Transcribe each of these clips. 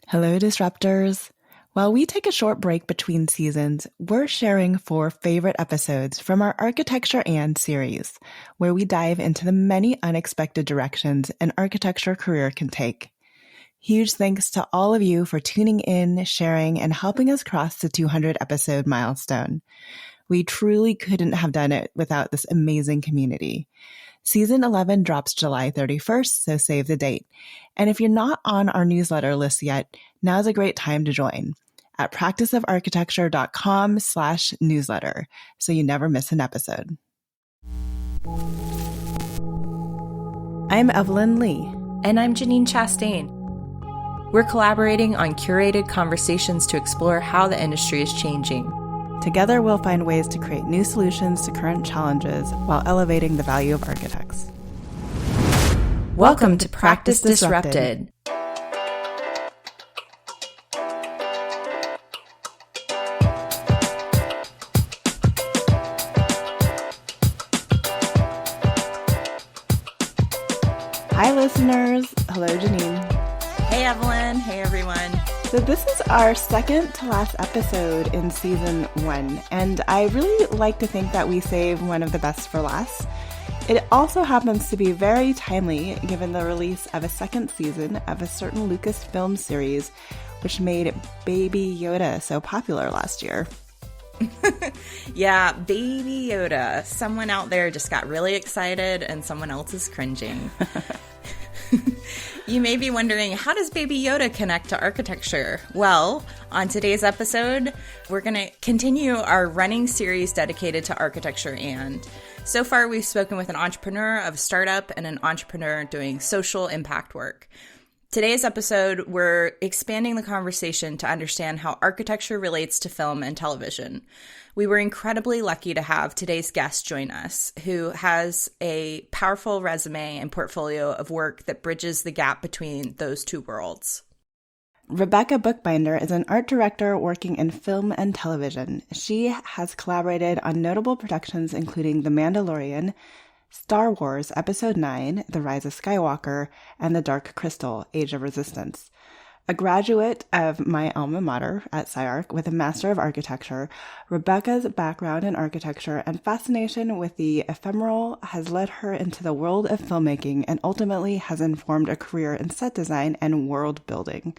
Hello, Disruptors. While we take a short break between seasons, we're sharing 4 favorite episodes from our Architecture and series, where we dive into the many unexpected directions an architecture career can take. Huge thanks to all of you for tuning in, sharing, and helping us cross the 200 episode milestone. We truly couldn't have done it without this amazing community. Season 11 drops July 31st, so save the date. And if you're not on our newsletter list yet, now's a great time to join at practiceofarchitecture.com/newsletter so you never miss an episode. I'm Evelyn Lee. And I'm Janine Chastain. We're collaborating on curated conversations to explore how the industry is changing. Together, we'll find ways to create new solutions to current challenges while elevating the value of architects. Welcome to Practice Disrupted. Hi, listeners. Hello, Janine. Hey, Evelyn. Hey, everyone. So this is our second to last episode in season 1, and I really like to think that we save one of the best for last. It also happens to be very timely given the release of a second season of a certain Lucasfilm series, which made Baby Yoda so popular last year. Yeah, Baby Yoda. Someone out there just got really excited and someone else is cringing. You may be wondering, how does Baby Yoda connect to architecture? Well, on today's episode, we're going to continue our running series dedicated to architecture. And so far, we've spoken with an entrepreneur of a startup and an entrepreneur doing social impact work. Today's episode, we're expanding the conversation to understand how architecture relates to film and television. We were incredibly lucky to have today's guest join us, who has a powerful resume and portfolio of work that bridges the gap between those two worlds. Rebekah Bukhbinder is an art director working in film and television. She has collaborated on notable productions including The Mandalorian, Star Wars Episode 9, The Rise of Skywalker, and The Dark Crystal, Age of Resistance. A graduate of my alma mater at SciArc with a Master of Architecture, Rebekah's background in architecture and fascination with the ephemeral has led her into the world of filmmaking and ultimately has informed a career in set design and world building.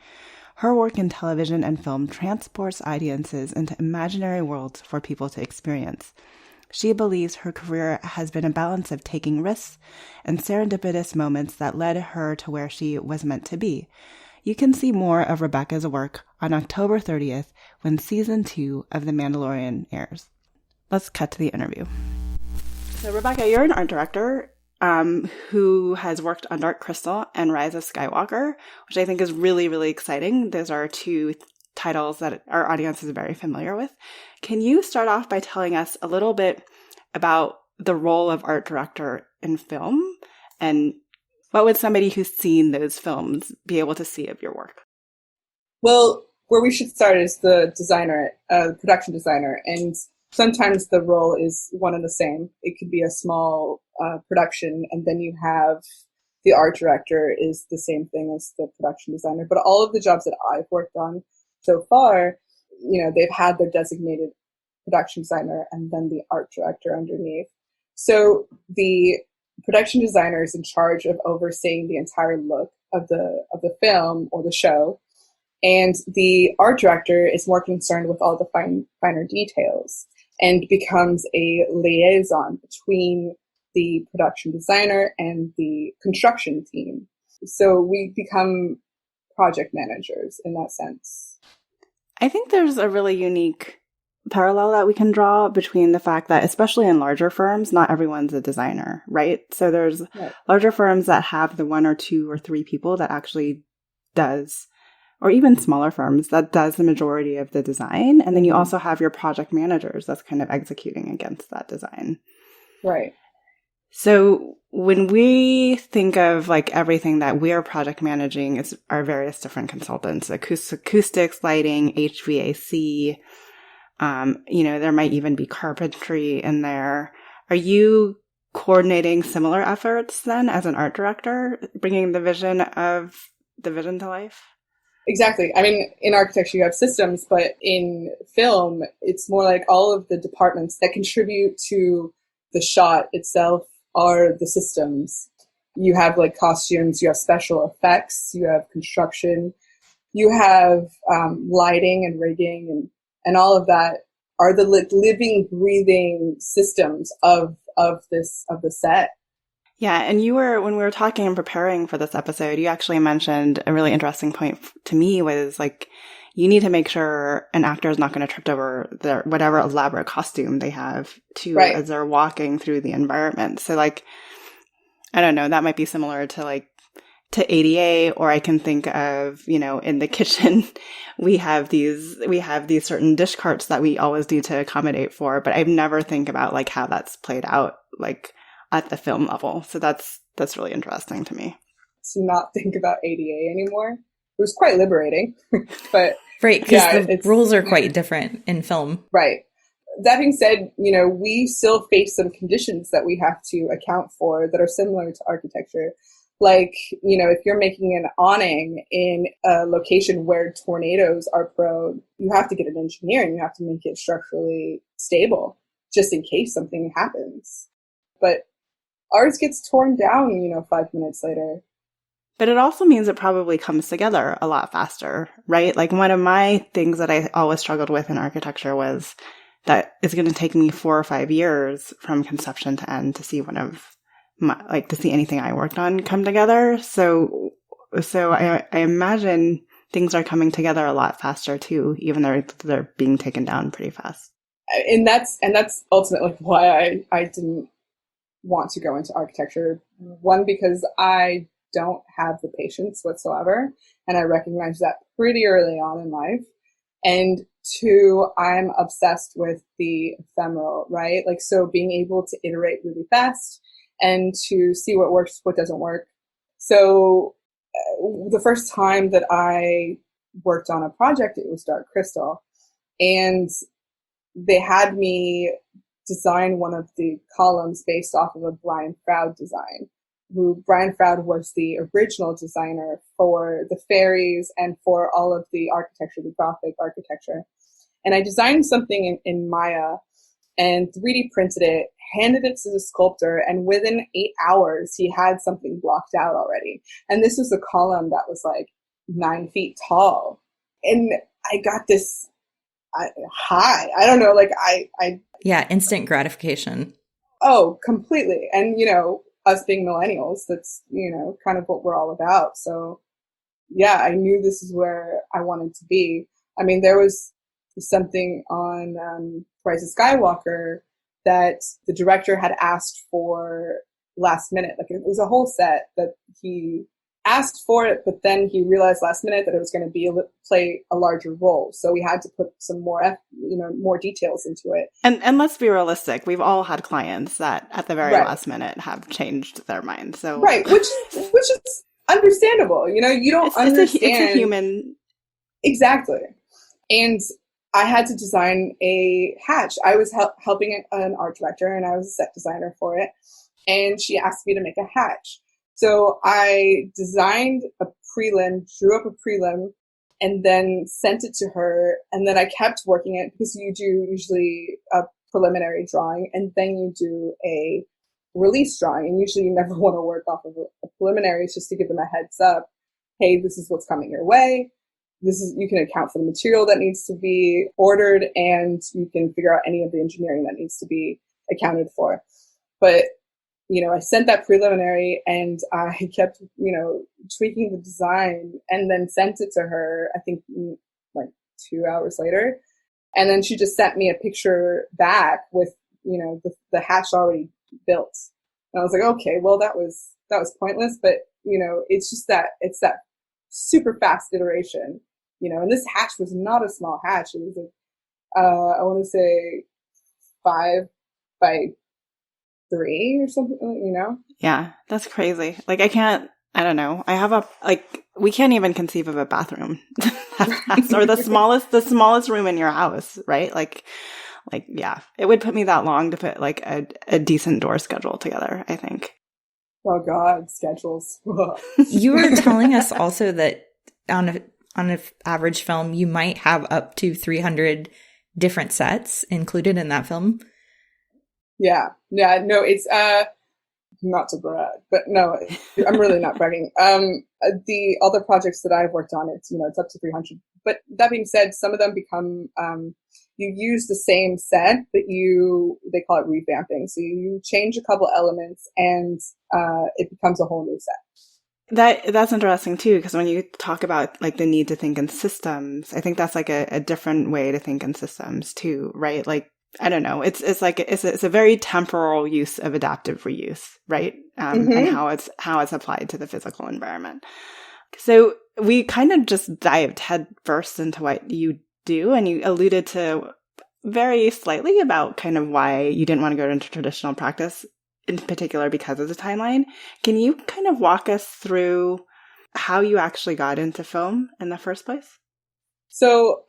Her work in television and film transports audiences into imaginary worlds for people to experience. She believes her career has been a balance of taking risks and serendipitous moments that led her to where she was meant to be. You can see more of Rebekah's work on October 30th when Season 2 of The Mandalorian airs. Let's cut to the interview. So Rebekah, you're an art director who has worked on Dark Crystal and Rise of Skywalker, which I think is really, really exciting. Those are two titles that our audience is very familiar with. Can you start off by telling us a little bit about the role of art director in film, and what would somebody who's seen those films be able to see of your work? Well, where we should start is the designer, production designer, and sometimes the role is one and the same. It could be a small production, and then you have the art director is the same thing as the production designer. But all of the jobs that I've worked on so far, they've had their designated production designer and then the art director underneath. So the production designer is in charge of overseeing the entire look of the film or the show, and the art director is more concerned with all the finer details and becomes a liaison between the production designer and the construction team. So we become project managers in that sense. I think there's a really unique parallel that we can draw between the fact that, especially in larger firms, not everyone's a designer, right? So there's larger firms that have the 1 or 2 or 3 people that actually does, or even smaller firms that does the majority of the design. And then you also have your project managers that's kind of executing against that design. Right. So when we think of like everything that we're project managing is our various different consultants, acoustics, lighting, HVAC, there might even be carpentry in there. Are you coordinating similar efforts then as an art director, bringing the vision to life? Exactly. I mean, in architecture, you have systems, but in film, it's more like all of the departments that contribute to the shot itself are the systems. You have like costumes, you have special effects, you have construction, you have lighting and rigging, and all of that are the living, breathing systems of the set. Yeah, and when we were talking and preparing for this episode, you actually mentioned a really interesting point to me was like, you need to make sure an actor is not going to trip over their whatever elaborate costume they have as they're walking through the environment. So like, I don't know, that might be similar to ADA, or I can think of, in the kitchen, we have these certain dish carts that we always do to accommodate for, but I've never think about like how that's played out, like at the film level. So that's really interesting to me. To not think about ADA anymore. It was quite liberating, but right, because the rules are quite different in film. Right. That being said, we still face some conditions that we have to account for that are similar to architecture. Like, if you're making an awning in a location where tornadoes are prone, you have to get an engineer and you have to make it structurally stable just in case something happens. But ours gets torn down, 5 minutes later. But it also means it probably comes together a lot faster, right? Like one of my things that I always struggled with in architecture was that it's going to take me 4 or 5 years from conception to end to see to see anything I worked on come together. So I imagine things are coming together a lot faster too, even though they're being taken down pretty fast. And that's ultimately why I didn't want to go into architecture. One, because I don't have the patience whatsoever, and I recognized that pretty early on in life. And two, I'm obsessed with the ephemeral, right? Like, so being able to iterate really fast and to see what works, what doesn't work. So the first time that I worked on a project, it was Dark Crystal, and they had me design one of the columns based off of a Brian Froud design. Brian Froud was the original designer for the fairies and for all of the architecture, the Gothic architecture. And I designed something in Maya and 3D printed it, handed it to the sculptor, and within 8 hours, he had something blocked out already. And this was a column that was like 9 feet tall. And I got this high. I don't know, like Yeah, instant gratification. Oh, completely. And, us being millennials, that's, kind of what we're all about. So, yeah, I knew this is where I wanted to be. I mean, there was something on Rise of Skywalker that the director had asked for last minute. Like, it was a whole set that he asked for it, but then he realized last minute that it was going to play a larger role. So we had to put some more, more details into it. And let's be realistic. We've all had clients that at the very last minute have changed their mind. So right, which is understandable. You don't understand. It's a human. Exactly. And I had to design a hatch. I was helping an art director, and I was a set designer for it. And she asked me to make a hatch. So I designed a prelim, drew up a prelim, and then sent it to her. And then I kept working it, because you do usually a preliminary drawing and then you do a release drawing. And usually you never want to work off of a preliminary. It's just to give them a heads up. Hey, this is what's coming your way. You can account for the material that needs to be ordered, and you can figure out any of the engineering that needs to be accounted for. But I sent that preliminary, and I kept, tweaking the design, and then sent it to her, I think, like 2 hours later. And then she just sent me a picture back with, the hatch already built. And I was like, okay, well, that was pointless. But, it's just it's that super fast iteration, and this hatch was not a small hatch. It was I want to say 5 by 3 or something, Yeah, that's crazy. Like, I don't know. We can't even conceive of a bathroom or the smallest room in your house, right? Like, yeah, it would put me that long to put like a decent door schedule together, I think. Oh God, schedules. You were telling us also that on on an average film, you might have up to 300 different sets included in that film. Yeah. No, it's not to brag, but no, I'm really not bragging. The other projects that I've worked on, it's up to 300. But that being said, some of them become you use the same set, but they call it revamping. So you change a couple elements, and it becomes a whole new set. That's interesting too, because when you talk about like the need to think in systems, I think that's like a different way to think in systems too, right? Like, I don't know. It's a very temporal use of adaptive reuse, right? And how it's applied to the physical environment. So we kind of just dived head first into what you do, and you alluded to very slightly about kind of why you didn't want to go into traditional practice, in particular because of the timeline. Can you kind of walk us through how you actually got into film in the first place? So,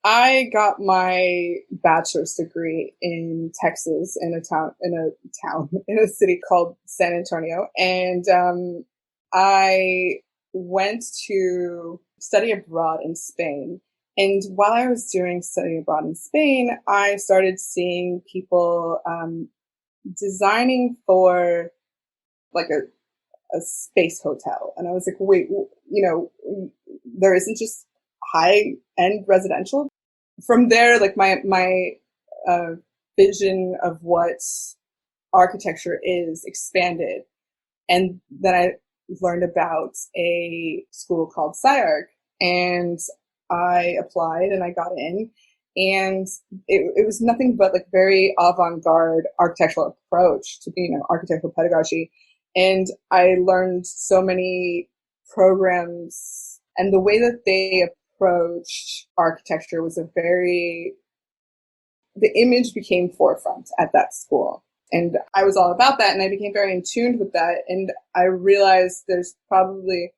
I got my bachelor's degree in Texas in a city called San Antonio. And, I went to study abroad in Spain. And while I was doing study abroad in Spain, I started seeing people, designing for like a space hotel. And I was like, wait, there isn't just high-end residential. From there, like my vision of what architecture is expanded. And then I learned about a school called SciArc, and I applied and I got in. And it was nothing but like very avant-garde architectural approach to being an architectural pedagogy. And I learned so many programs, and the way that they approached architecture was the image became forefront at that school. And I was all about that, and I became very in tune with that. And I realized there's probably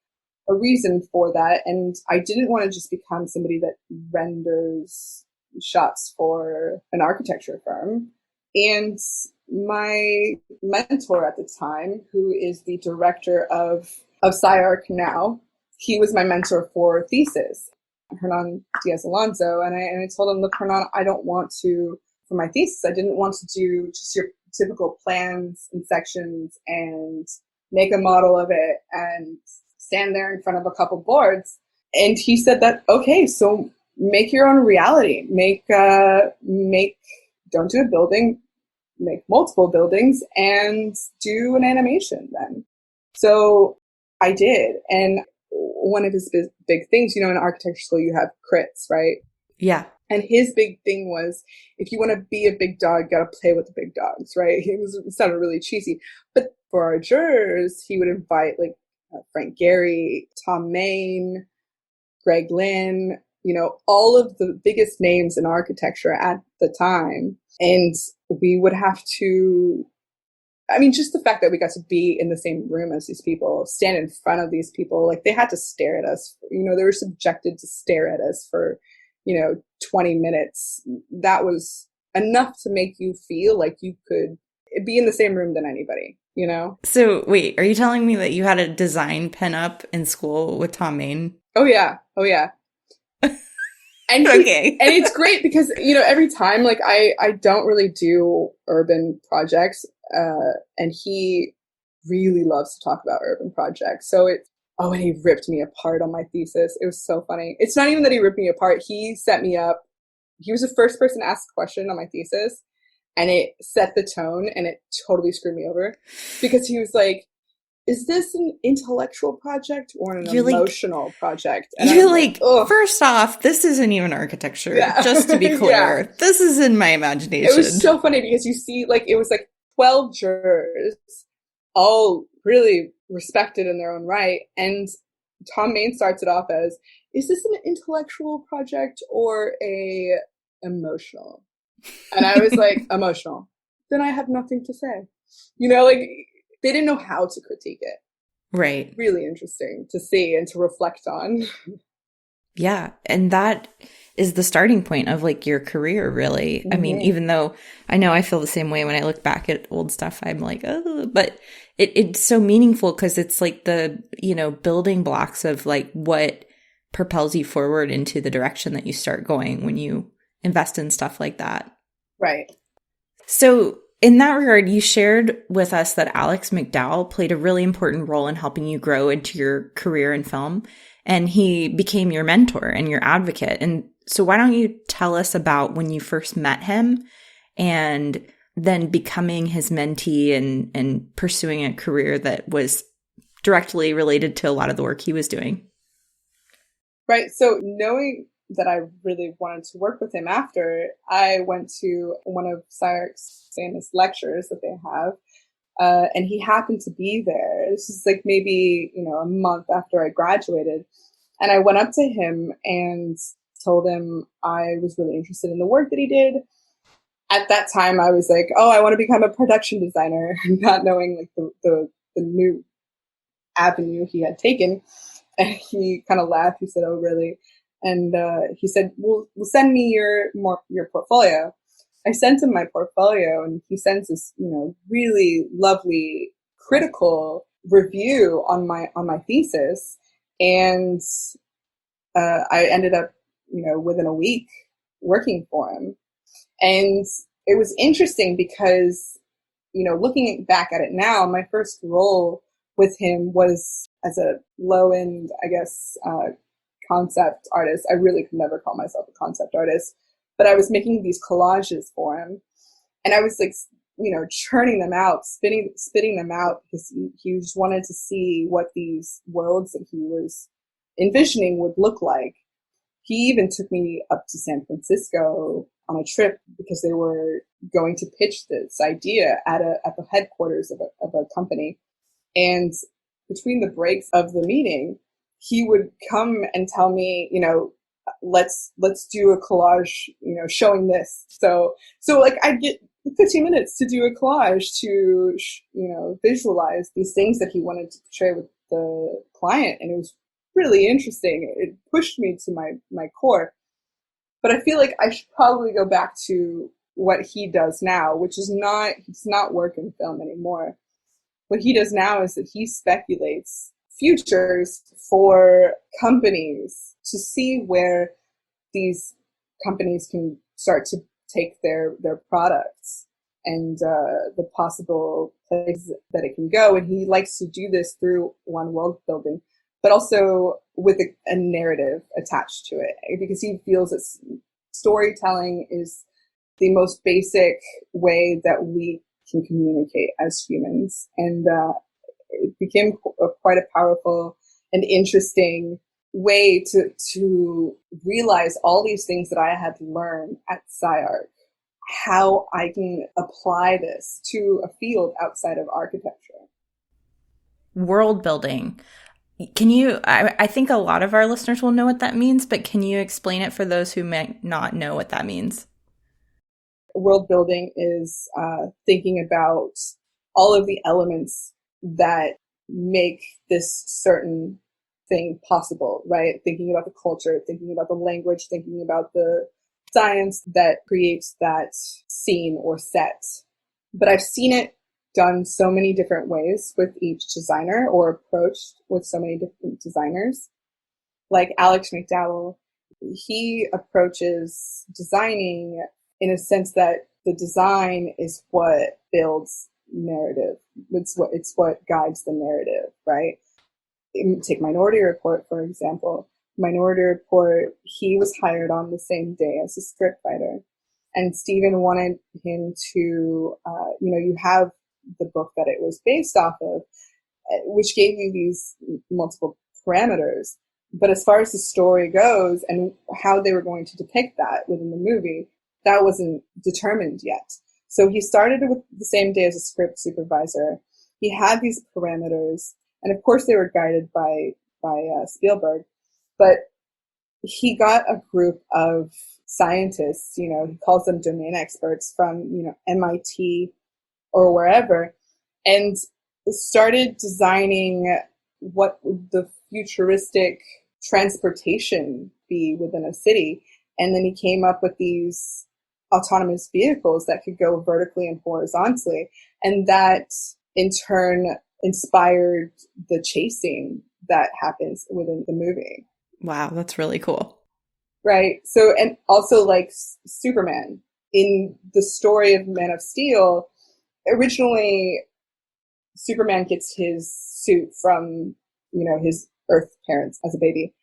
a reason for that. And I didn't want to just become somebody that renders shots for an architecture firm. And my mentor at the time, who is the director of SciArc now, he was my mentor for thesis, Hernan Diaz Alonso. And I told him, look, Hernan, I don't want to, for my thesis, I didn't want to do just your typical plans and sections and make a model of it and stand there in front of a couple boards. And he said that, okay, so make your own reality. Don't do a building, make multiple buildings and do an animation then. So I did. And one of his big things, in architecture school, you have crits, right? Yeah. And his big thing was, if you want to be a big dog, you got to play with the big dogs, right? It sounded really cheesy. But for our jurors, he would invite like Frank Gehry, Tom Main, Greg Lynn, all of the biggest names in architecture at the time. And we would have to, just the fact that we got to be in the same room as these people, stand in front of these people, like they had to stare at us, they were subjected to stare at us for, 20 minutes. That was enough to make you feel like you could be in the same room than anybody, So wait, are you telling me that you had a design pinup in school with Tom Main? Oh yeah. And okay. And it's great because, every time, like I don't really do urban projects, and he really loves to talk about urban projects. So and he ripped me apart on my thesis. It was so funny. It's not even that he ripped me apart. He set me up. He was the first person to ask a question on my thesis, and it set the tone, and it totally screwed me over because he was like, is this an intellectual project or an emotional project? And you're like, first off, this isn't even architecture, just to be clear. Yeah. This is in my imagination. It was so funny because you see, like, it was like 12 jurors, all really respected in their own right. And Tom Main starts it off as, is this an intellectual project or a emotional? And I was like, emotional. Then I have nothing to say. They didn't know how to critique it. Right. Really interesting to see and to reflect on. Yeah. And that is the starting point of like your career, really. Mm-hmm. Even though I know I feel the same way when I look back at old stuff, I'm like, oh, but it's so meaningful because it's like the, building blocks of like what propels you forward into the direction that you start going when you invest in stuff like that. Right. So in that regard, you shared with us that Alex McDowell played a really important role in helping you grow into your career in film, and he became your mentor and your advocate. And so why don't you tell us about when you first met him and then becoming his mentee and pursuing a career that was directly related to a lot of the work he was doing? Right. So knowing that I really wanted to work with him after, I went to one of SciArc's famous lectures that they have, and he happened to be there. This is like maybe, a month after I graduated. And I went up to him and told him I was really interested in the work that he did. At that time, I was like, oh, I want to become a production designer, not knowing like the new avenue he had taken. And he kind of laughed. He said, oh, really? And he said, well, send me your portfolio. I sent him my portfolio, and he sends this, really lovely critical review on my thesis. And I ended up, within a week working for him. And it was interesting because, looking back at it now, my first role with him was as a low-end, I guess, concept artist. I really could never call myself a concept artist, but I was making these collages for him, and I was like, churning them out, spitting them out, because he just wanted to see what these worlds that he was envisioning would look like. He even took me up to San Francisco on a trip because they were going to pitch this idea at the headquarters of a company. And between the breaks of the meeting, he would come and tell me, let's do a collage, showing this. So like I'd get 15 minutes to do a collage to, visualize these things that he wanted to portray with the client. And it was really interesting. It pushed me to my core. But I feel like I should probably go back to what he does now, which is he does not work in film anymore. What he does now is that he speculates futures for companies to see where these companies can start to take their products and the possible places that it can go. And he likes to do this through one, world building, but also with a narrative attached to it, because he feels that storytelling is the most basic way that we can communicate as humans. And it became quite a powerful and interesting way to realize all these things that I had learned at SciArc, how I can apply this to a field outside of architecture. World building. Can you, I think a lot of our listeners will know what that means, but can you explain it for those who may not know what that means? World building is thinking about all of the elements that make this certain thing possible, right? Thinking about the culture, thinking about the language, thinking about the science that creates that scene or set. But I've seen it done so many different ways with each designer, or approached with so many different designers. Like Alex McDowell, he approaches designing in a sense that the design is what builds narrative. It's what guides the narrative, right? Take Minority Report, for example. Minority Report, he was hired on the same day as a scriptwriter. And Stephen wanted him to, you have the book that it was based off of, which gave you these multiple parameters. But as far as the story goes and how they were going to depict that within the movie, that wasn't determined yet. So he started with the same day as a script supervisor. He had these parameters, and of course they were guided by Spielberg, but he got a group of scientists, he calls them domain experts from, MIT or wherever, and started designing what would the futuristic transportation be within a city. And then he came up with these autonomous vehicles that could go vertically and horizontally. And that in turn inspired the chasing that happens within the movie. Wow, that's really cool. Right. So, and also like Superman in the story of Man of Steel, originally Superman gets his suit from, his Earth parents as a baby.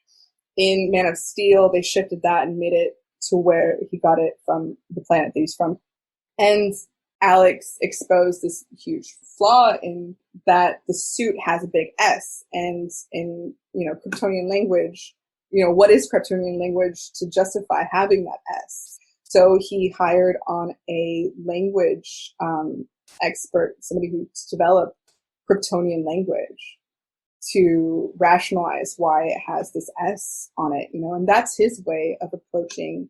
In Man of Steel, they shifted that and made it to where he got it from the planet that he's from. And Alex exposed this huge flaw in that the suit has a big S. And in, Kryptonian language, what is Kryptonian language to justify having that S? So he hired on a language expert, somebody who developed Kryptonian language to rationalize why it has this S on it, and that's his way of approaching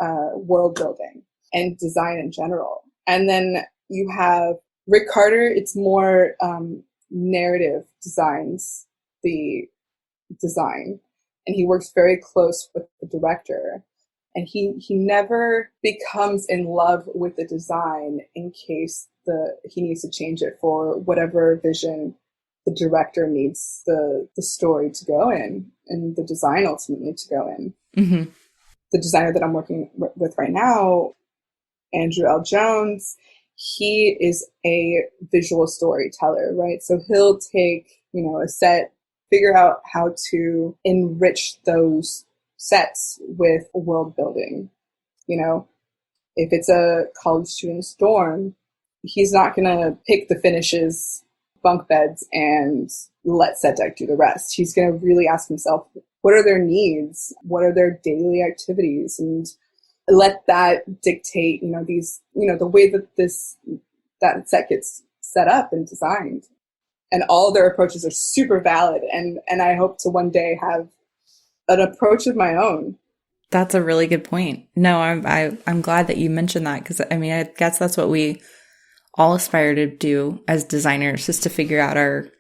world building and design in general. And then you have Rick Carter, it's more narrative designs the design, and he works very close with the director. And he never becomes in love with the design in case he needs to change it for whatever vision the director needs the story to go in and the design ultimately to go in. Mm-hmm. The designer that I'm working with right now, Andrew L. Jones, he is a visual storyteller, right? So he'll take, a set, figure out how to enrich those sets with world building. If it's a college student's dorm, he's not going to pick the finishes, bunk beds, and let set deck do the rest. He's going to really ask himself, what are their needs? What are their daily activities? And let that dictate, the way that set gets set up and designed. And all their approaches are super valid. And I hope to one day have an approach of my own. That's a really good point. No, I'm glad that you mentioned that, because I guess that's what we all aspire to do as designers, is to figure out our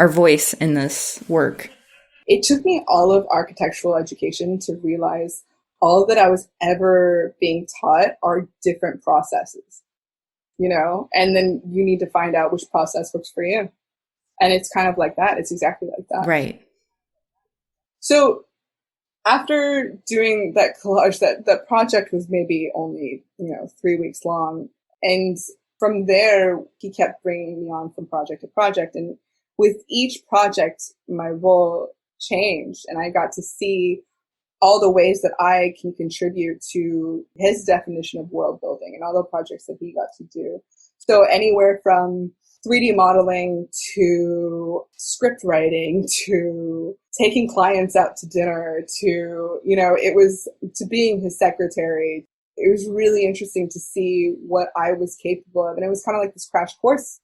voice in this work. It took me all of architectural education to realize all that I was ever being taught are different processes, and then you need to find out which process works for you. And it's kind of like that. It's exactly like that. Right. So after doing that collage, that project was maybe only, 3 weeks long. And from there, he kept bringing me on from project to project. And with each project, my role changed, and I got to see all the ways that I can contribute to his definition of world building and all the projects that he got to do. So anywhere from 3D modeling to script writing to taking clients out to dinner to, it was to being his secretary. It was really interesting to see what I was capable of. And it was kind of like this crash course.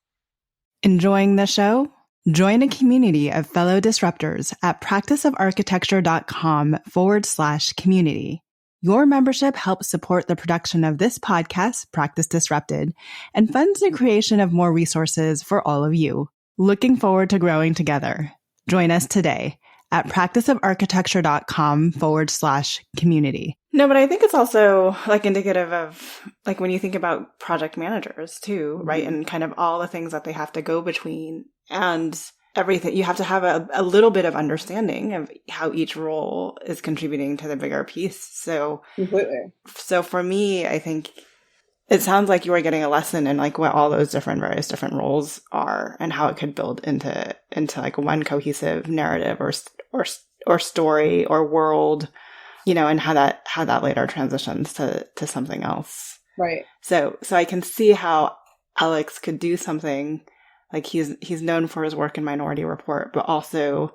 Enjoying the show? Join a community of fellow disruptors at practiceofarchitecture.com/community. Your membership helps support the production of this podcast, Practice Disrupted, and funds the creation of more resources for all of you. Looking forward to growing together. Join us today at practiceofarchitecture.com/community. No, but I think it's also like indicative of like when you think about project managers too, right? And kind of all the things that they have to go between and everything. You have to have a little bit of understanding of how each role is contributing to the bigger piece. So completely. So for me, I think it sounds like you are getting a lesson in like what all those various different roles are and how it could build into like one cohesive narrative or story or world, and how that later transitions to something else. Right. So I can see how Alex could do something like he's known for his work in Minority Report, but also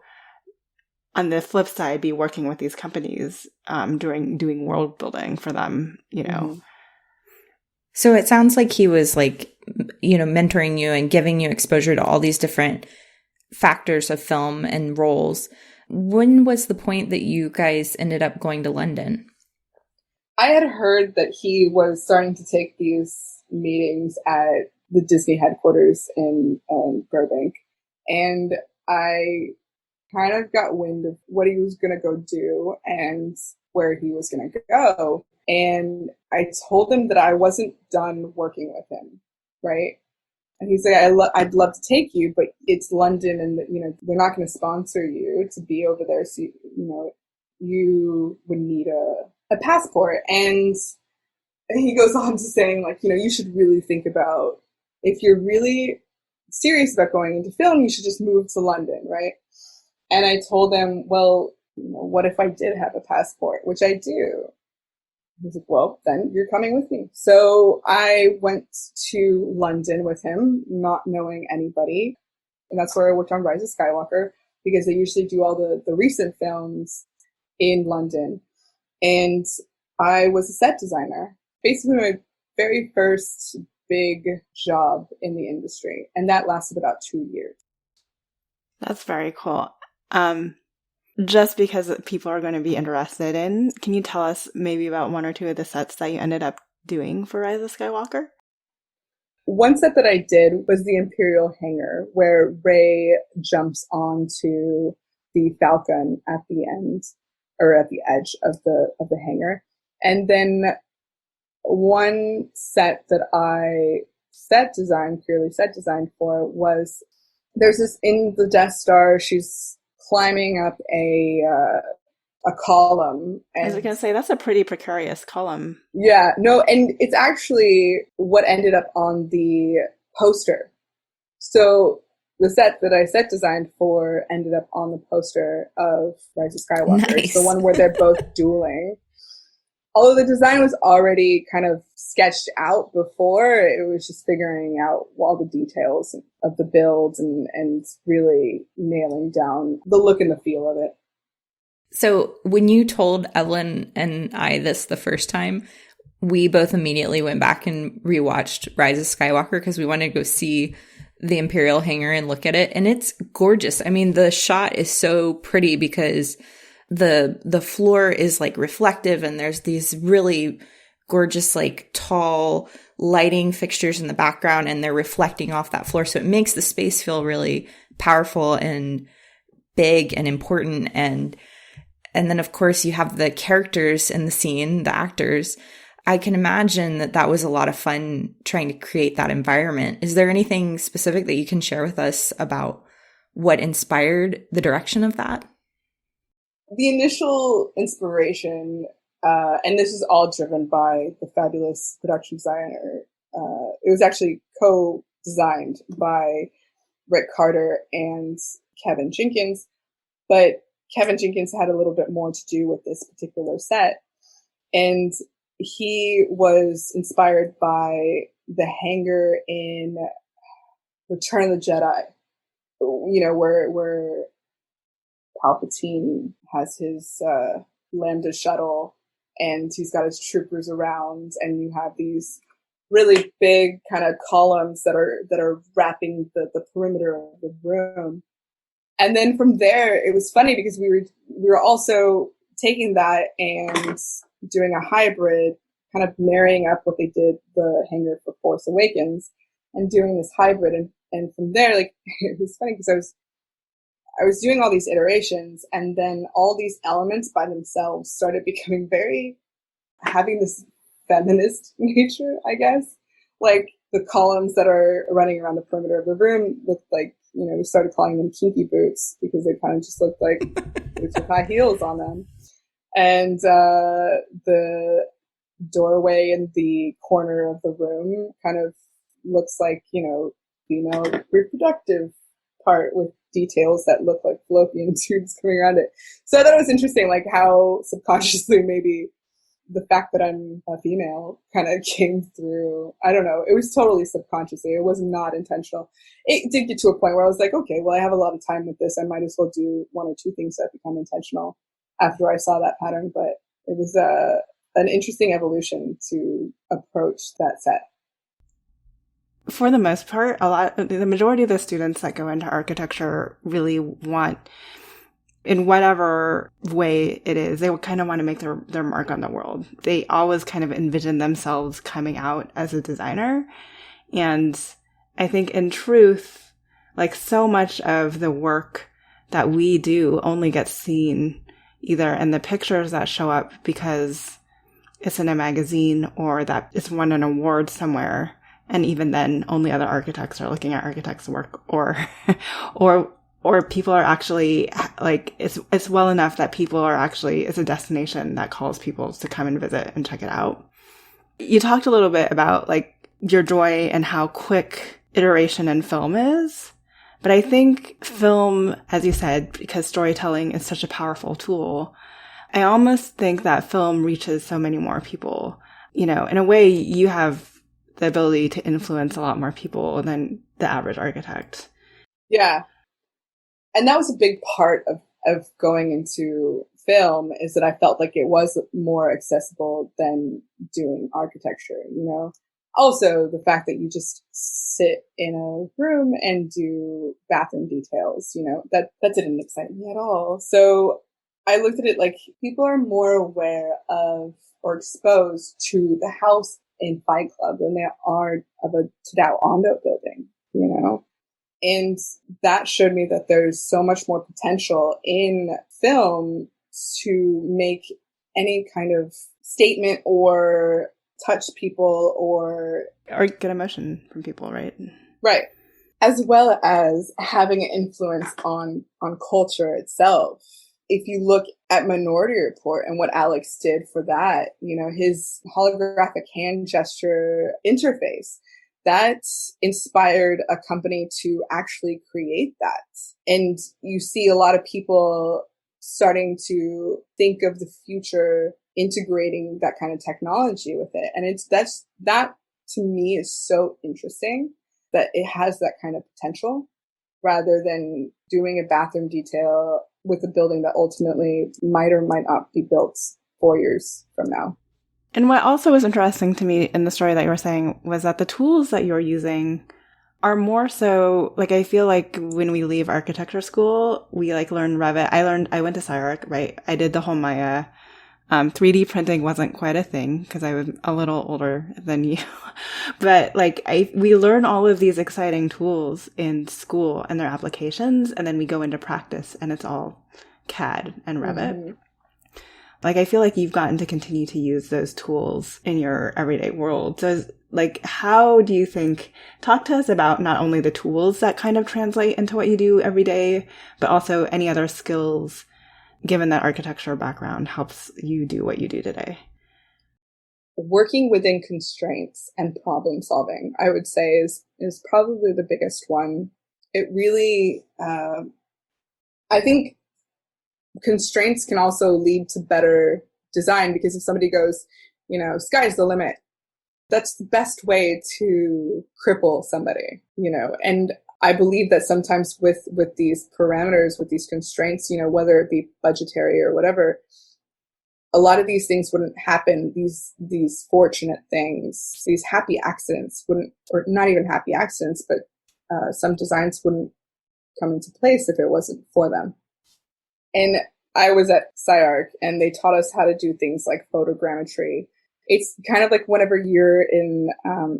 on the flip side, be working with these companies, doing world building for them, Mm-hmm. So it sounds like he was like, mentoring you and giving you exposure to all these different factors of film and roles. When was the point that you guys ended up going to London? I had heard that he was starting to take these meetings at the Disney headquarters in Burbank. And I kind of got wind of what he was going to go do and where he was going to go. And I told him that I wasn't done working with him, right? And he's like, I'd love to take you, but it's London and, they're not going to sponsor you to be over there. So, you would need a passport. And he goes on to saying, like, you should really think about, if you're really serious about going into film, you should just move to London, right? And I told him, well, what if I did have a passport, which I do? He's like, well, then you're coming with me. So I went to London with him, not knowing anybody. And that's where I worked on Rise of Skywalker, because they usually do all the recent films in London. And I was a set designer, basically my very first big job in the industry. And that lasted about 2 years. That's very cool. Just because people are going to be interested in, can you tell us maybe about one or two of the sets that you ended up doing for Rise of Skywalker? One set that I did was the Imperial Hangar, where Rey jumps onto the Falcon at the end, or at the edge of the hangar. And then one set that I purely set designed for was, there's this in the Death Star, she's climbing up a column. And I was going to say, that's a pretty precarious column. Yeah, no, and it's actually what ended up on the poster. So the set that I set designed for ended up on the poster of Rise of Skywalker. Nice. The one where they're both dueling. Although the design was already kind of sketched out before, it was just figuring out all the details of the builds and really nailing down the look and the feel of it. So when you told Evelyn and I this the first time, we both immediately went back and rewatched Rise of Skywalker because we wanted to go see the Imperial Hangar and look at it. And it's gorgeous. I mean, the shot is so pretty because the floor is like reflective and there's these really gorgeous, like tall lighting fixtures in the background and they're reflecting off that floor. So it makes the space feel really powerful and big and important. And then of course you have the characters in the scene, the actors. I can imagine that was a lot of fun trying to create that environment. Is there anything specific that you can share with us about what inspired the direction of that? The initial inspiration, and this is all driven by the fabulous production designer. It was actually co-designed by Rick Carter and Kevin Jenkins, but Kevin Jenkins had a little bit more to do with this particular set. And he was inspired by the hangar in Return of the Jedi, where Palpatine has his Lambda shuttle and he's got his troopers around, and you have these really big kind of columns that are wrapping the perimeter of the room. And then from there, it was funny because we were also taking that and doing a hybrid, kind of marrying up what they did the hangar for Force Awakens and doing this hybrid. And from there, like, it was funny because I was doing all these iterations, and then all these elements by themselves started becoming having this feminist nature, I guess. Like the columns that are running around the perimeter of the room looked like, we started calling them kinky boots because they kind of just looked like boots with high heels on them. And the doorway in the corner of the room kind of looks like, female reproductive part with details that look like fallopian tubes coming around it. So I thought it was interesting, like how subconsciously maybe the fact that I'm a female kind of came through. I don't know. It was totally subconsciously. It was not intentional. It did get to a point where I was like, okay, well, I have a lot of time with this. I might as well do one or two things that become intentional after I saw that pattern. But it was an interesting evolution to approach that set. For the most part, the majority of the students that go into architecture really want, in whatever way it is, they kind of want to make their mark on the world. They always kind of envision themselves coming out as a designer. And I think in truth, like so much of the work that we do only gets seen either in the pictures that show up because it's in a magazine or that it's won an award somewhere. And even then, only other architects are looking at architects' work, or or people are actually like, it's well enough that people are actually, it's a destination that calls people to come and visit and check it out. You talked a little bit about like your joy and how quick iteration in film is. But I think film, as you said, because storytelling is such a powerful tool, I almost think that film reaches so many more people. You know, in a way, you have the ability to influence a lot more people than the average architect. Yeah. And that was a big part of going into film, is that I felt like it was more accessible than doing architecture, you know? Also, the fact that you just sit in a room and do bathroom details, you know, that didn't excite me at all. So I looked at it like people are more aware of or exposed to the house in Fight Club than they are of a Tadao Ando building, you know? And that showed me that there's so much more potential in film to make any kind of statement or touch people or get emotion from people, right? Right. As well as having an influence on culture itself. If you look at Minority Report and what Alex did for that, you know, his holographic hand gesture interface, that inspired a company to actually create that. And you see a lot of people starting to think of the future integrating that kind of technology with it. And that to me is so interesting that it has that kind of potential rather than doing a bathroom detail with a building that ultimately might or might not be built 4 years from now. And what also was interesting to me in the story that you were saying was that the tools that you're using are more so, like, I feel like when we leave architecture school, we like learn Revit. I went to SciArc, right? I did the whole Maya. 3D printing wasn't quite a thing because I was a little older than you. But like we learn all of these exciting tools in school and their applications, and then we go into practice and it's all CAD and Revit. Mm-hmm. Like I feel like you've gotten to continue to use those tools in your everyday world. So like, how do you think, talk to us about not only the tools that kind of translate into what you do every day, but also any other skills, given that architecture background helps you do what you do today? Working within constraints and problem solving, I would say is probably the biggest one. It really, I think constraints can also lead to better design, because if somebody goes, you know, sky's the limit, that's the best way to cripple somebody, you know. And I believe that sometimes with these parameters, with these constraints, you know, whether it be budgetary or whatever, a lot of these things wouldn't happen. These fortunate things, these happy accidents wouldn't, or not even happy accidents, but some designs wouldn't come into place if it wasn't for them. And I was at SciArc and they taught us how to do things like photogrammetry. It's kind of like whenever you're in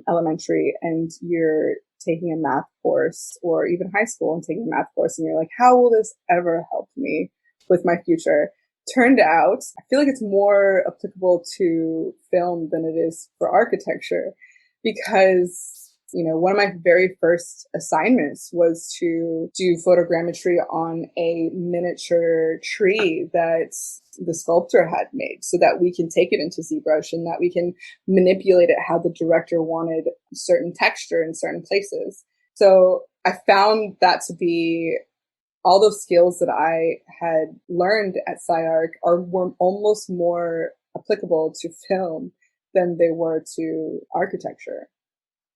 elementary and you're taking a math course, or even high school and taking a math course, and you're like, how will this ever help me with my future? Turned out, I feel like it's more applicable to film than it is for architecture, because, you know, one of my very first assignments was to do photogrammetry on a miniature tree that the sculptor had made, so that we can take it into ZBrush and that we can manipulate it how the director wanted certain texture in certain places. So I found that to be all those skills that I had learned at SciArc were almost more applicable to film than they were to architecture.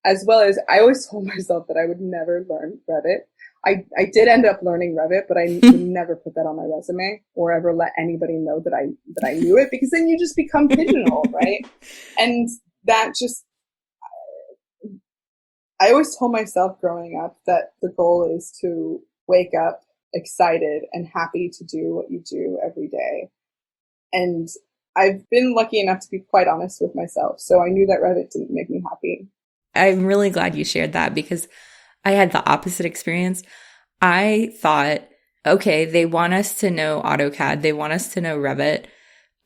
As well as, I always told myself that I would never learn Revit. I did end up learning Revit, but I would never put that on my resume or ever let anybody know that I knew it, because then you just become pigeonholed, right? And that just, I always told myself growing up that the goal is to wake up excited and happy to do what you do every day. And I've been lucky enough to be quite honest with myself. So I knew that Revit didn't make me happy. I'm really glad you shared that, because I had the opposite experience. I thought, okay, they want us to know AutoCAD. They want us to know Revit.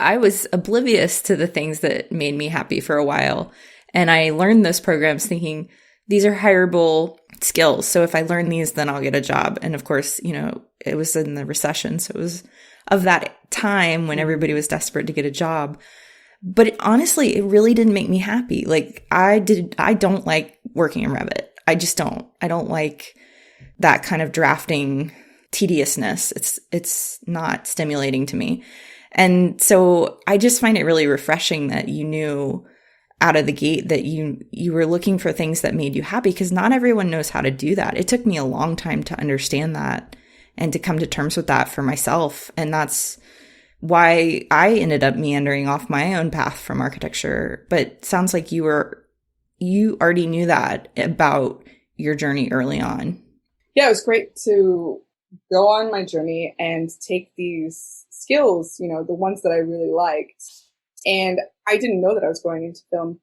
I was oblivious to the things that made me happy for a while. And I learned those programs thinking these are hireable skills. So if I learn these, then I'll get a job. And of course, it was in the recession. So it was of that time when everybody was desperate to get a job. But honestly, it really didn't make me happy. Like I don't like working in Revit. I just don't. I don't like that kind of drafting tediousness. It's not stimulating to me. And so I just find it really refreshing that you knew out of the gate that you were looking for things that made you happy, because not everyone knows how to do that. It took me a long time to understand that and to come to terms with that for myself. And that's why I ended up meandering off my own path from architecture. But sounds like you already knew that about your journey early on. Yeah, it was great to go on my journey and take these skills, the ones that I really liked. And I didn't know that I was going into film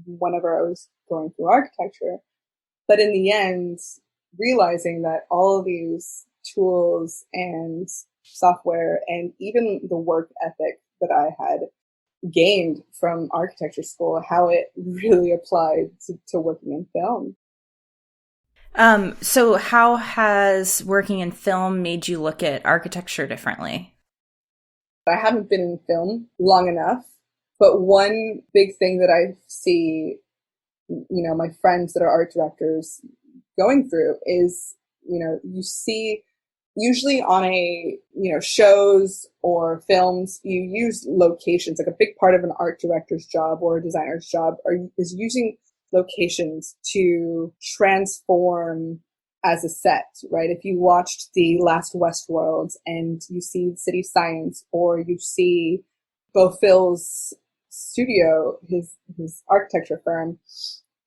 whenever I was going through architecture. But in the end, realizing that all of these tools and software and even the work ethic that I had gained from architecture school, how it really applied to working in film. So how has working in film made you look at architecture differently? I haven't been in film long enough, but one big thing that I see, my friends that are art directors going through is, you see usually on shows or films, you use locations. Like a big part of an art director's job or a designer's job is using locations to transform as a set, right? If you watched the last Westworld and you see City Science, or you see Beau Phil's studio, his architecture firm,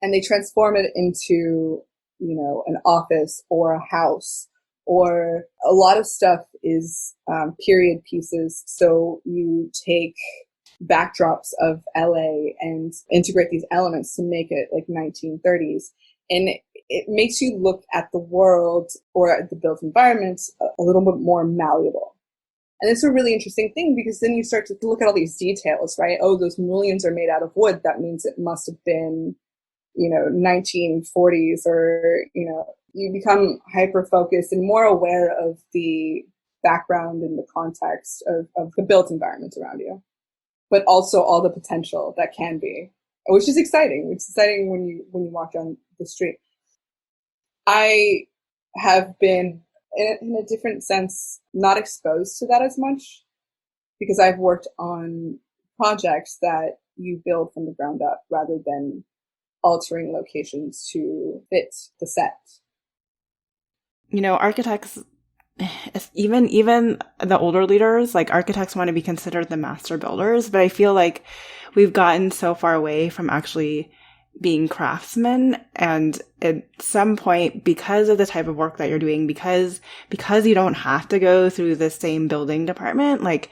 and they transform it into, an office or a house, or a lot of stuff is period pieces. So you take backdrops of LA and integrate these elements to make it like 1930s. And it makes you look at the world or at the built environment a little bit more malleable. And it's a really interesting thing, because then you start to look at all these details, right? Oh, those mullions are made out of wood. That means it must have been, 1940s, or, you become hyper-focused and more aware of the background and the context of the built environment around you, but also all the potential that can be, which is exciting. It's exciting when you walk down the street. I have been, in a different sense, not exposed to that as much, because I've worked on projects that you build from the ground up rather than altering locations to fit the set. Architects, even the older leaders, like architects want to be considered the master builders, but I feel like we've gotten so far away from actually being craftsmen. And at some point, because of the type of work that you're doing, because you don't have to go through the same building department, like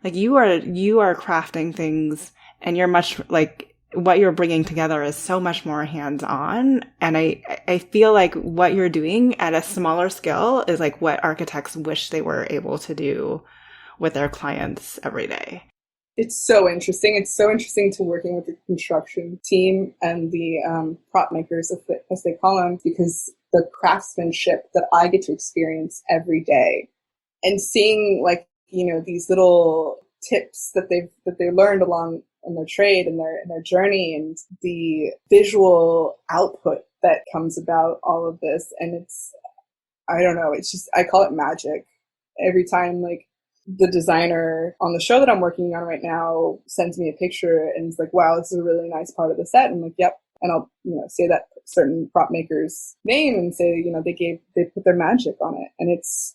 you are crafting things, and you're much like, what you're bringing together is so much more hands-on. And I feel like what you're doing at a smaller scale is like what architects wish they were able to do with their clients every day. It's so interesting. It's so interesting to working with the construction team and the prop makers, as they call them, because the craftsmanship that I get to experience every day, and seeing these little tips that they learned along in their trade and their journey, and the visual output that comes about all of this. And I don't know, it's just, I call it magic. Every time the designer on the show that I'm working on right now sends me a picture and it's like, wow, this is a really nice part of the set. And I'm like, yep. And I'll, say that certain prop maker's name and say, they put their magic on it. And it's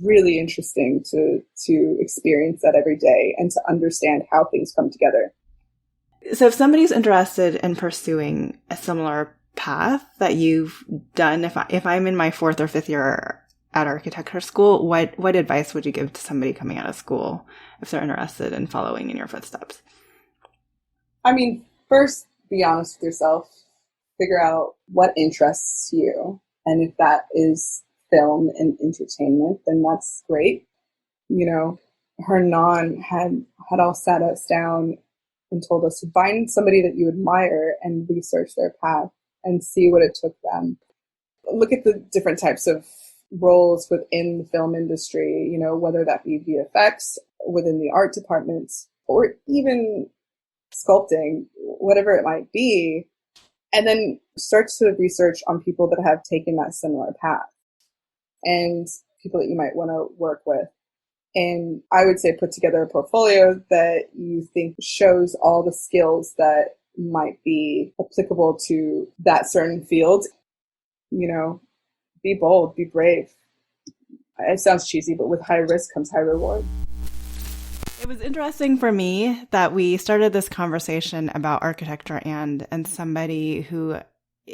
really interesting to experience that every day and to understand how things come together. So if somebody's interested in pursuing a similar path that you've done, if I'm in my 4th or 5th year at architecture school, what advice would you give to somebody coming out of school if they're interested in following in your footsteps? I mean, first, be honest with yourself. Figure out what interests you. And if that is film and entertainment, then that's great. Hernan had all sat us down and told us to find somebody that you admire and research their path. and see what it took them. Look at the different types of roles within the film industry, you know, whether that be VFX, within the art departments, or even sculpting, whatever it might be, and then start to research on people that have taken that similar path and people that you might want to work with. And I would say put together a portfolio that you think shows all the skills that might be applicable to that certain field. You know, be bold, be brave. It sounds cheesy, but with high risk comes high reward. It was interesting for me that we started this conversation about architecture and somebody who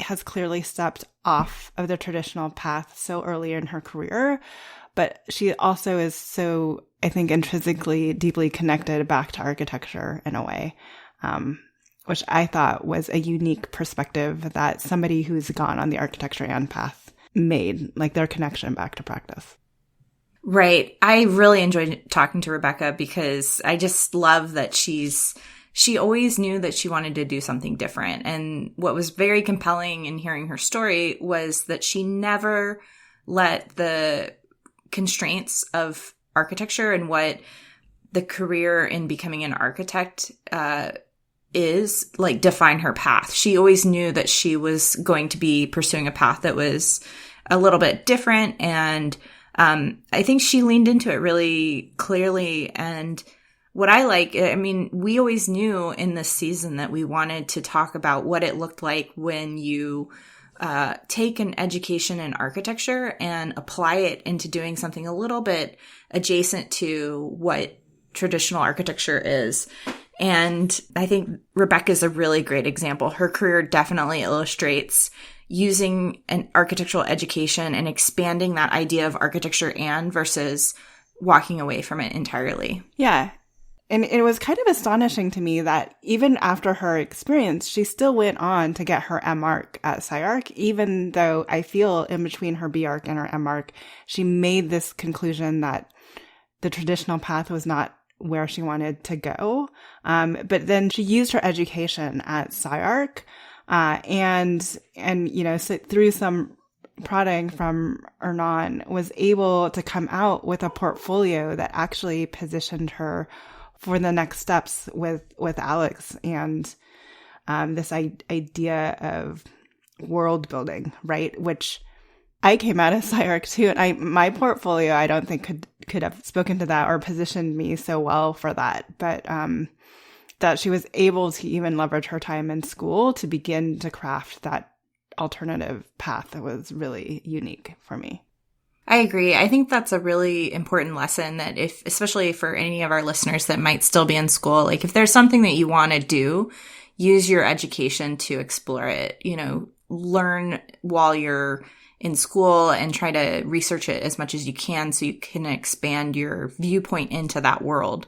has clearly stepped off of the traditional path so early in her career, but she also is so, I think, intrinsically deeply connected back to architecture in a way, which I thought was a unique perspective that somebody who's gone on the architecture and path made, like their connection back to practice. Right. I really enjoyed talking to Rebekah because I just love that she always knew that she wanted to do something different. And what was very compelling in hearing her story was that she never let the constraints of architecture and what the career in becoming an architect is like define her path. She always knew that she was going to be pursuing a path that was a little bit different, and I think she leaned into it really clearly. And what I like, I mean, we always knew in this season that we wanted to talk about what it looked like when you take an education in architecture and apply it into doing something a little bit adjacent to what traditional architecture is. And I think Rebekah is a really great example. Her career definitely illustrates using an architectural education and expanding that idea of architecture and versus walking away from it entirely. Yeah. And it was kind of astonishing to me that even after her experience, she still went on to get her MArch at SciArc, even though I feel in between her BArch and her MArch, she made this conclusion that the traditional path was not where she wanted to go. But then she used her education at SciArc, and you know, so through some prodding from Ernan, was able to come out with a portfolio that actually positioned her for the next steps with Alex and this idea of world building, right? Which I came out of SciArc too, and my portfolio I don't think could have spoken to that or positioned me so well for that, but that she was able to even leverage her time in school to begin to craft that alternative path that was really unique for me. I agree. I think that's a really important lesson that especially for any of our listeners that might still be in school, like if there's something that you want to do, use your education to explore it, you know, learn while you're in school and try to research it as much as you can so you can expand your viewpoint into that world.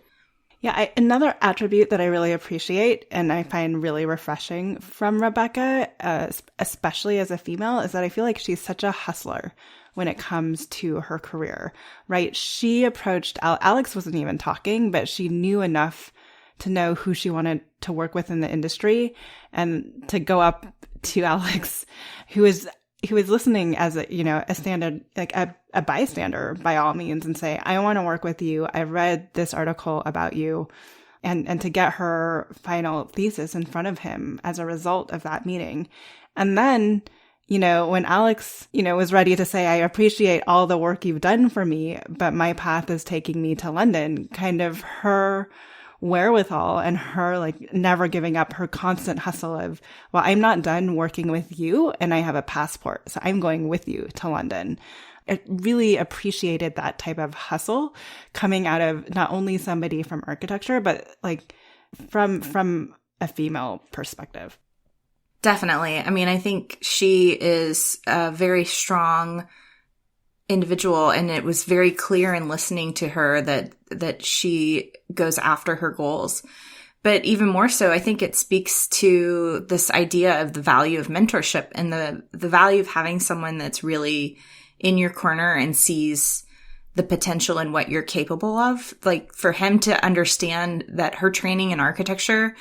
Yeah, another attribute that I really appreciate and I find really refreshing from Rebekah, especially as a female, is that I feel like she's such a hustler when it comes to her career, right? She approached, Alex wasn't even talking, but she knew enough to know who she wanted to work with in the industry and to go up to Alex, who was listening as a standard, like a bystander by all means, and say, I want to work with you. I read this article about you, and to get her final thesis in front of him as a result of that meeting. And then, when Alex, was ready to say, I appreciate all the work you've done for me, but my path is taking me to London, kind of her wherewithal and her like never giving up, her constant hustle of, well, I'm not done working with you and I have a passport, so I'm going with you to London. I really appreciated that type of hustle coming out of not only somebody from architecture, but like from a female perspective. Definitely. I mean, I think she is a very strong individual, and it was very clear in listening to her that she goes after her goals. But even more so, I think it speaks to this idea of the value of mentorship and the value of having someone that's really in your corner and sees the potential in what you're capable of. Like for him to understand that her training in architecture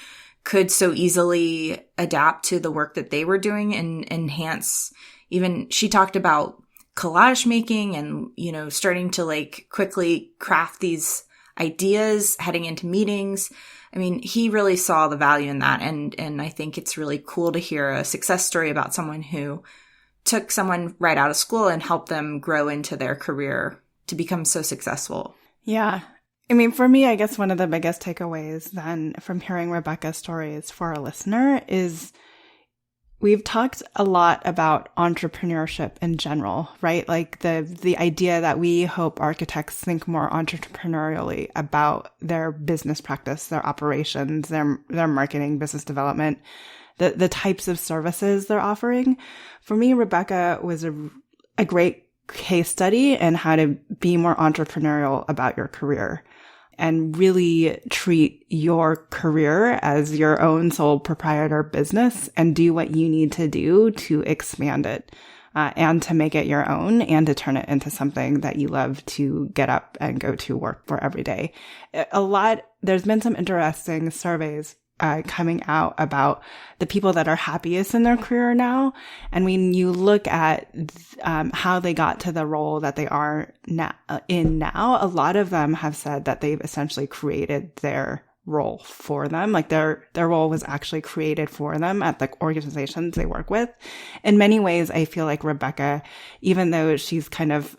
could so easily adapt to the work that they were doing and enhance. Even she talked about collage making and, you know, starting to like quickly craft these ideas heading into meetings. I mean, he really saw the value in that. And I think it's really cool to hear a success story about someone who took someone right out of school and helped them grow into their career to become so successful. Yeah. I mean, for me, I guess one of the biggest takeaways then from hearing Rebekah's stories for our listener is we've talked a lot about entrepreneurship in general, right? Like the idea that we hope architects think more entrepreneurially about their business practice, their operations, their marketing, business development, the types of services they're offering. For me, Rebekah was a great case study in how to be more entrepreneurial about your career and really treat your career as your own sole proprietor business and do what you need to do to expand it and to make it your own and to turn it into something that you love to get up and go to work for every day. There's been some interesting surveys coming out about the people that are happiest in their career now. And when you look at how they got to the role that they are now, a lot of them have said that they've essentially created their role for them. Like their role was actually created for them at the organizations they work with. In many ways, I feel like Rebekah, even though she's kind of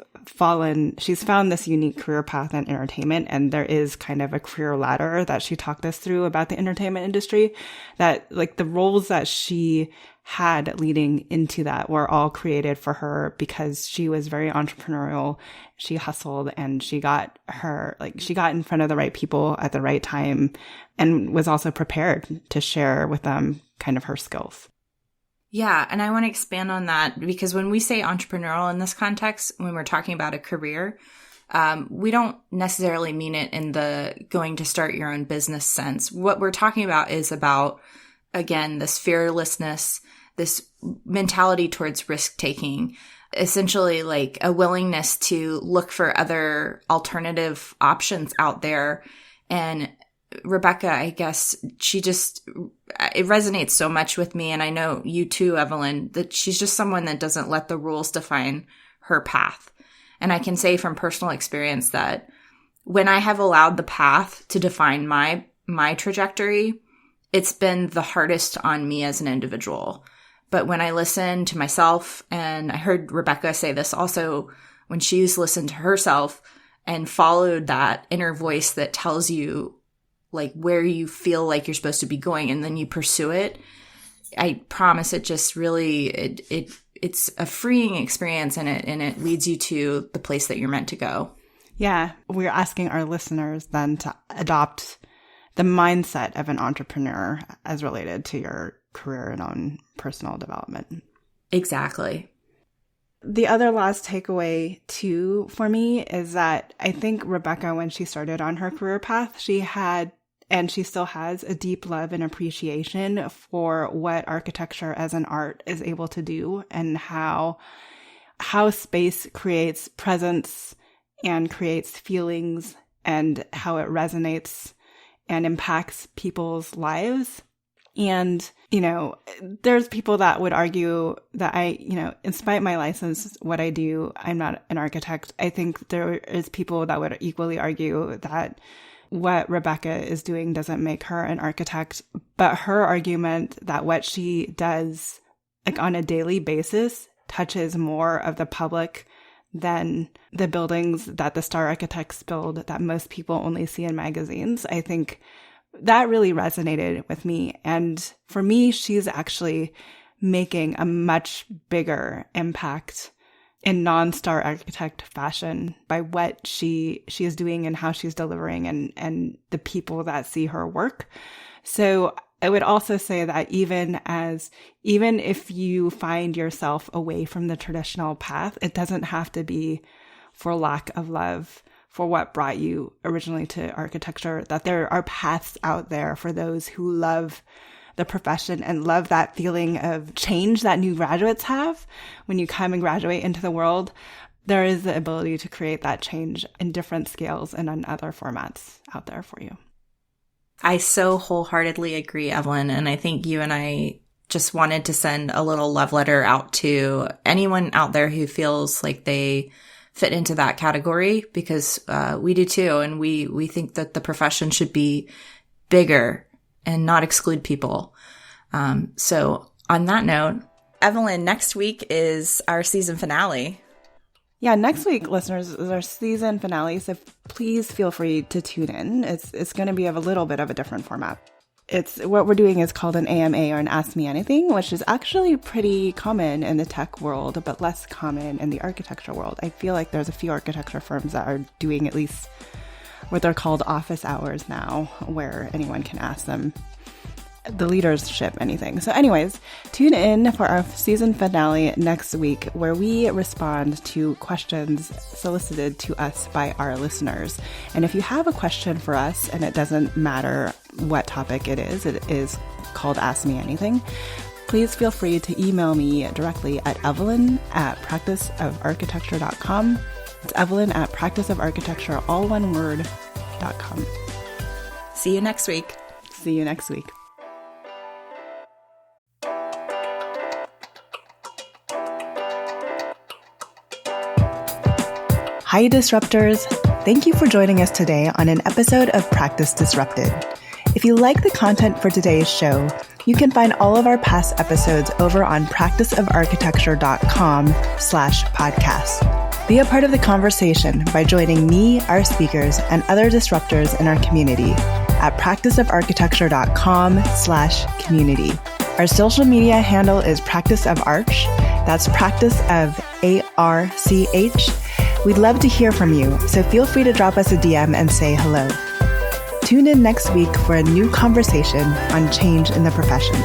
she's found this unique career path in entertainment, and there is kind of a career ladder that she talked us through about the entertainment industry, that like the roles that she had leading into that were all created for her because she was very entrepreneurial. She hustled and she got in front of the right people at the right time and was also prepared to share with them kind of her skills. Yeah, and I want to expand on that because when we say entrepreneurial in this context, when we're talking about a career, we don't necessarily mean it in the going to start your own business sense. What we're talking about is about, again, this fearlessness, this mentality towards risk-taking, essentially like a willingness to look for other alternative options out there. And Rebekah, I guess it resonates so much with me. And I know you too, Evelyn, that she's just someone that doesn't let the rules define her path. And I can say from personal experience that when I have allowed the path to define my trajectory, it's been the hardest on me as an individual. But when I listen to myself, and I heard Rebekah say this also when she's listened to herself and followed that inner voice that tells you like where you feel like you're supposed to be going, and then you pursue it, I promise it just really, it's a freeing experience, and it leads you to the place that you're meant to go. Yeah. We're asking our listeners then to adopt the mindset of an entrepreneur as related to your career and own personal development. Exactly. The other last takeaway too for me is that I think Rebekah, when she started on her career path, she had, and she still has, a deep love and appreciation for what architecture as an art is able to do, and how space creates presence and creates feelings, and how it resonates and impacts people's lives. And, you know, there's people that would argue that in spite of my license, what I do, I'm not an architect. I think there is people that would equally argue that what Rebekah is doing doesn't make her an architect. But her argument that what she does like on a daily basis touches more of the public than the buildings that the star architects build that most people only see in magazines, I think that really resonated with me. And for me, she's actually making a much bigger impact in non-star architect fashion by what she is doing and how she's delivering and the people that see her work. So I would also say that even if you find yourself away from the traditional path, it doesn't have to be for lack of love for what brought you originally to architecture, that there are paths out there for those who love the profession and love that feeling of change that new graduates have when you come and graduate into the world. There is the ability to create that change in different scales and on other formats out there for you. I so wholeheartedly agree, Evelyn. And I think you and I just wanted to send a little love letter out to anyone out there who feels like they fit into that category, because we do too. And we think that the profession should be bigger and not exclude people. So on that note, Evelyn, next week is our season finale. Yeah, next week, listeners, is our season finale, so please feel free to tune in. It's going to be of a little bit of a different format. It's what we're doing is called an AMA, or an Ask Me Anything, which is actually pretty common in the tech world, but less common in the architecture world. I feel like there's a few architecture firms that are doing at least what they're called office hours now, where anyone can ask them, the leadership, anything. So anyways, tune in for our season finale next week, where we respond to questions solicited to us by our listeners. And if you have a question for us, and it doesn't matter what topic it is called Ask Me Anything, please feel free to email me directly at evelyn@practiceofarchitecture.com. It's evelyn@practiceofarchitecture, all one word.com. See you next week. See you next week. Hi, Disruptors. Thank you for joining us today on an episode of Practice Disrupted. If you like the content for today's show, you can find all of our past episodes over on practiceofarchitecture.com/podcast. Be a part of the conversation by joining me, our speakers, and other disruptors in our community at practiceofarchitecture.com/community. Our social media handle is Practice of Arch. That's Practice of ARCH. We'd love to hear from you, so feel free to drop us a DM and say hello. Tune in next week for a new conversation on change in the profession.